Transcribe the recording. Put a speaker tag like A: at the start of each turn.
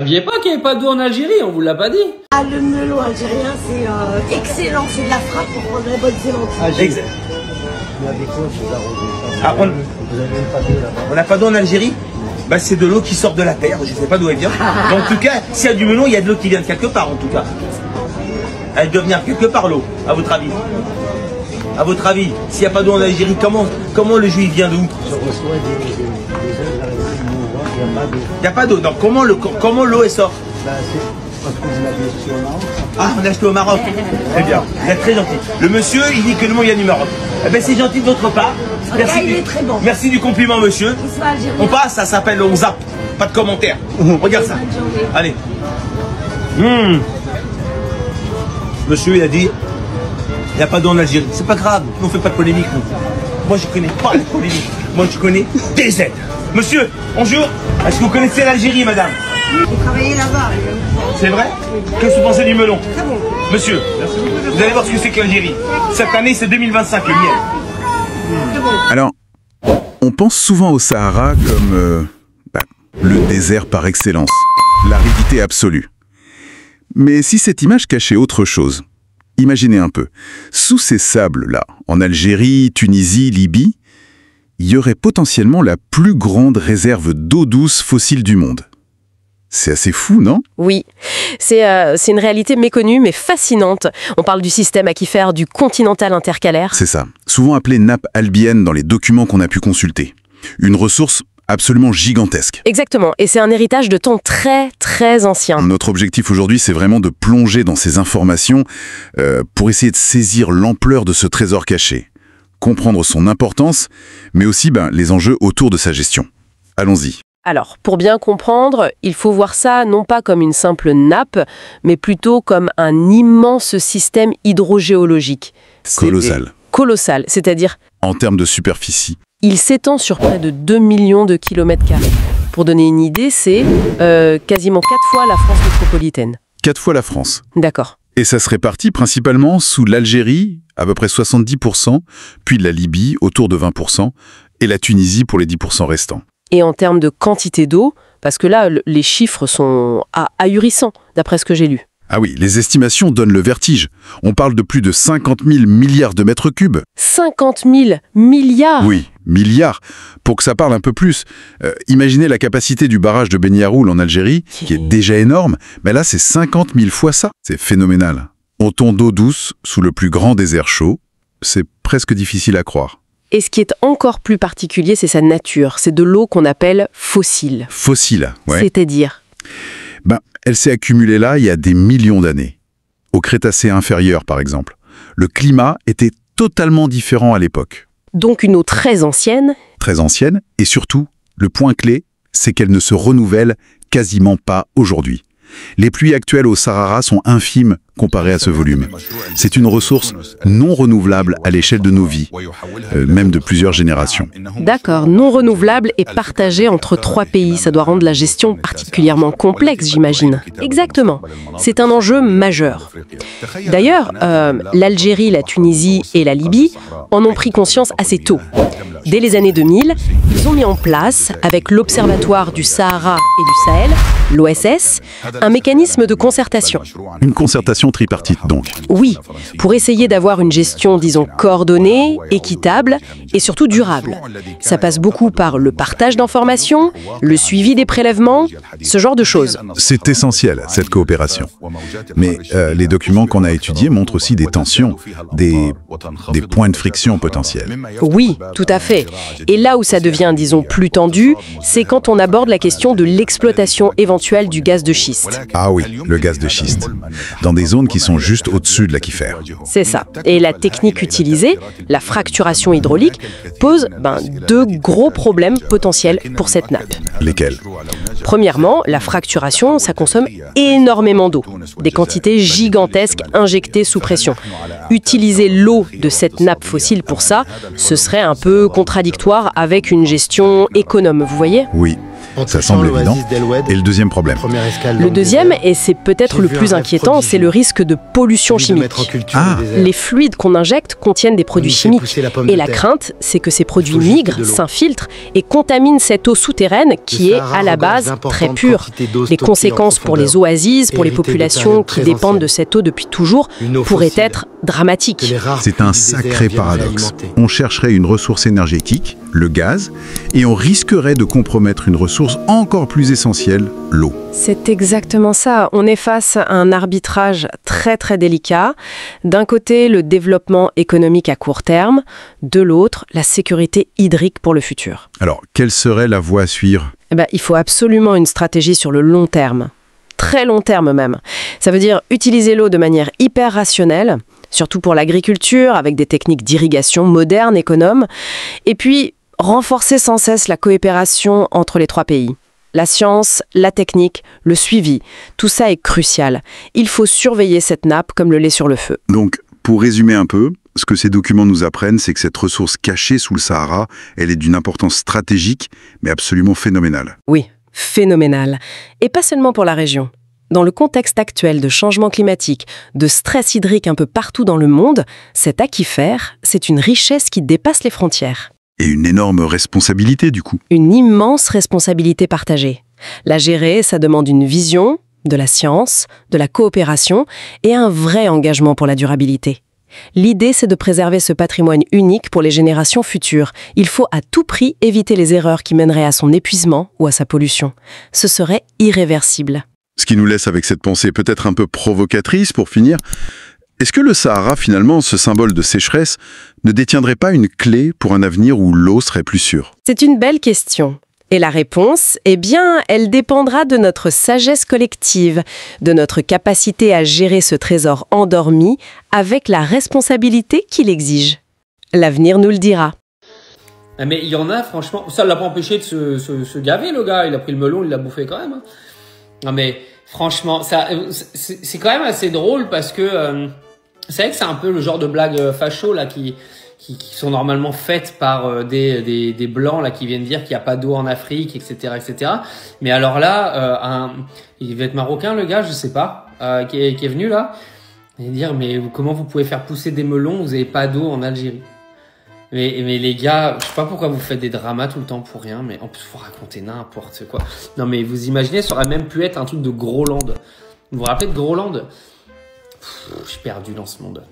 A: Vous saviez pas qu'il n'y avait pas d'eau en Algérie, on vous l'a pas dit.
B: Ah, le melon algérien, c'est excellent, c'est de la frappe pour prendre la bonne séance.
C: Ah, exact. Ah, on n'a pas d'eau en Algérie? Bah, c'est de l'eau qui sort de la terre, je sais pas d'où elle vient. Mais en tout cas, s'il y a du melon, il y a de l'eau qui vient de quelque part, en tout cas. Elle doit venir quelque part, l'eau, à votre avis. À votre avis, s'il n'y a pas d'eau en Algérie, comment le jus il vient d'où? Il n'y a pas d'eau. Donc comment l'eau elle sort? Ah, on a acheté au Maroc. Très bien, vous êtes très gentil. Le monsieur, il dit que le mot vient du Maroc. Eh ben, c'est gentil de votre part. Merci,
B: il est très bon.
C: Merci du compliment, monsieur. On passe, ça s'appelle on zappe. Pas de commentaires. Regarde ça. Allez. Monsieur, il a dit, il n'y a pas d'eau en Algérie. C'est pas grave, on ne fait pas de polémique. Nous. Moi, je connais pas la polémique. Moi, je connais des aides. Monsieur, bonjour. Est-ce que vous connaissez l'Algérie, madame?
B: J'ai travaillé là-bas.
C: C'est vrai? Qu'est-ce que vous pensez du melon? Monsieur, vous allez voir ce que c'est que l'Algérie. Cette année, c'est 2025, le miel.
D: Alors, on pense souvent au Sahara comme le désert par excellence, l'aridité absolue. Mais si cette image cachait autre chose, imaginez un peu. Sous ces sables-là, en Algérie, Tunisie, Libye, il y aurait potentiellement la plus grande réserve d'eau douce fossile du monde. C'est assez fou, non?
E: Oui, c'est une réalité méconnue mais fascinante. On parle du système aquifère du continental intercalaire.
D: C'est ça, souvent appelé nappe albienne dans les documents qu'on a pu consulter. Une ressource absolument gigantesque.
E: Exactement, et c'est un héritage de temps très très ancien.
D: Notre objectif aujourd'hui, c'est vraiment de plonger dans ces informations pour essayer de saisir l'ampleur de ce trésor caché, comprendre son importance, mais aussi les enjeux autour de sa gestion. Allons-y.
E: Alors, pour bien comprendre, il faut voir ça non pas comme une simple nappe, mais plutôt comme un immense système hydrogéologique.
D: Colossal.
E: Colossal, c'est-à-dire...
D: En termes de superficie.
E: Il s'étend sur près de 2 millions de kilomètres carrés. Pour donner une idée, c'est quasiment 4 fois la France métropolitaine.
D: 4 fois la France.
E: D'accord.
D: Et ça se répartit principalement sous l'Algérie, à peu près 70%, puis la Libye, autour de 20%, et la Tunisie pour les 10% restants.
E: Et en termes de quantité d'eau, parce que là, les chiffres sont ahurissants, d'après ce que j'ai lu.
D: Ah oui, les estimations donnent le vertige. On parle de plus de 50 000 milliards de mètres cubes.
E: 50 000 milliards?
D: Oui, milliards. Pour que ça parle un peu plus, imaginez la capacité du barrage de Beni Yarroul en Algérie, qui est déjà énorme, mais là c'est 50 000 fois ça. C'est phénoménal. Autant d'eau douce sous le plus grand désert chaud, c'est presque difficile à croire.
E: Et ce qui est encore plus particulier, c'est sa nature. C'est de l'eau qu'on appelle fossile.
D: Fossile, ouais.
E: C'est-à-dire?
D: Elle s'est accumulée là il y a des millions d'années. Au Crétacé inférieur, par exemple. Le climat était totalement différent à l'époque.
E: Donc une eau très ancienne.
D: Très ancienne, et surtout, le point clé, c'est qu'elle ne se renouvelle quasiment pas aujourd'hui. Les pluies actuelles au Sahara sont infimes comparées à ce volume. C'est une ressource non renouvelable à l'échelle de nos vies, même de plusieurs générations.
E: D'accord, non renouvelable et partagée entre 3 pays. Ça doit rendre la gestion particulièrement complexe, j'imagine. Exactement. C'est un enjeu majeur. D'ailleurs, l'Algérie, la Tunisie et la Libye en ont pris conscience assez tôt. Dès les années 2000, ils ont mis en place, avec l'Observatoire du Sahara et du Sahel, l'OSS, un mécanisme de concertation.
D: Une concertation tripartite, donc.
E: Oui, pour essayer d'avoir une gestion, disons, coordonnée, équitable et surtout durable. Ça passe beaucoup par le partage d'informations, le suivi des prélèvements, ce genre de choses.
D: C'est essentiel, cette coopération. Mais les documents qu'on a étudiés montrent aussi des tensions, des points de friction potentiels.
E: Oui, tout à fait. Et là où ça devient, disons, plus tendu, c'est quand on aborde la question de l'exploitation éventuelle du gaz de schiste.
D: Ah oui, le gaz de schiste. Dans des zones qui sont juste au-dessus de l'aquifère.
E: C'est ça. Et la technique utilisée, la fracturation hydraulique, pose 2 gros problèmes potentiels pour cette nappe.
D: Lesquels?
E: Premièrement, la fracturation, ça consomme énormément d'eau. Des quantités gigantesques injectées sous pression. Utiliser l'eau de cette nappe fossile pour ça, ce serait un peu contradictoire avec une gestion économe, vous voyez?
D: Oui. Ça semble évident. Et le deuxième problème?
E: Le deuxième, et c'est peut-être le plus inquiétant, c'est le risque de pollution chimique. Les fluides qu'on injecte contiennent des produits chimiques. Et la crainte, c'est que ces produits migrent, s'infiltrent et contaminent cette eau souterraine qui est à la base très pure. Les conséquences pour les oasis, pour les populations qui dépendent de cette eau depuis toujours, pourraient être dramatiques.
D: C'est un sacré paradoxe. On chercherait une ressource énergétique, le gaz, et on risquerait de compromettre une ressource encore plus essentielle, l'eau.
E: C'est exactement ça. On est face à un arbitrage très très délicat. D'un côté, le développement économique à court terme, de l'autre, la sécurité hydrique pour le futur.
D: Alors, quelle serait la voie à suivre?
E: Il faut absolument une stratégie sur le long terme. Très long terme même. Ça veut dire utiliser l'eau de manière hyper rationnelle, surtout pour l'agriculture, avec des techniques d'irrigation modernes, économes, et puis renforcer sans cesse la coopération entre les trois pays. La science, la technique, le suivi, tout ça est crucial. Il faut surveiller cette nappe comme le lait sur le feu.
D: Donc, pour résumer un peu, ce que ces documents nous apprennent, c'est que cette ressource cachée sous le Sahara, elle est d'une importance stratégique, mais absolument phénoménale.
E: Oui, phénoménale. Et pas seulement pour la région. Dans le contexte actuel de changement climatique, de stress hydrique un peu partout dans le monde, cet aquifère, c'est une richesse qui dépasse les frontières.
D: Et une énorme responsabilité, du coup.
E: Une immense responsabilité partagée. La gérer, ça demande une vision, de la science, de la coopération et un vrai engagement pour la durabilité. L'idée, c'est de préserver ce patrimoine unique pour les générations futures. Il faut à tout prix éviter les erreurs qui mèneraient à son épuisement ou à sa pollution. Ce serait irréversible.
D: Ce qui nous laisse avec cette pensée peut-être un peu provocatrice pour finir. Est-ce que le Sahara, finalement, ce symbole de sécheresse, ne détiendrait pas une clé pour un avenir où l'eau serait plus sûre?
E: C'est une belle question. Et la réponse, elle dépendra de notre sagesse collective, de notre capacité à gérer ce trésor endormi avec la responsabilité qu'il exige. L'avenir nous le dira.
A: Mais il y en a, franchement, ça ne l'a pas empêché de se gaver, le gars. Il a pris le melon, il l'a bouffé quand même. Non mais franchement, c'est quand même assez drôle parce que c'est vrai que c'est un peu le genre de blague facho là qui sont normalement faites par des blancs là qui viennent dire qu'il n'y a pas d'eau en Afrique, etc., etc. Mais alors là, il va être marocain le gars, je sais pas, qui est venu là et dire mais comment vous pouvez faire pousser des melons, vous n'avez pas d'eau en Algérie. Mais les gars, je sais pas pourquoi vous faites des dramas tout le temps pour rien, mais en plus vous racontez n'importe quoi. Non mais vous imaginez, ça aurait même pu être un truc de Groland. Vous vous rappelez de Groland? Je suis perdu dans ce monde.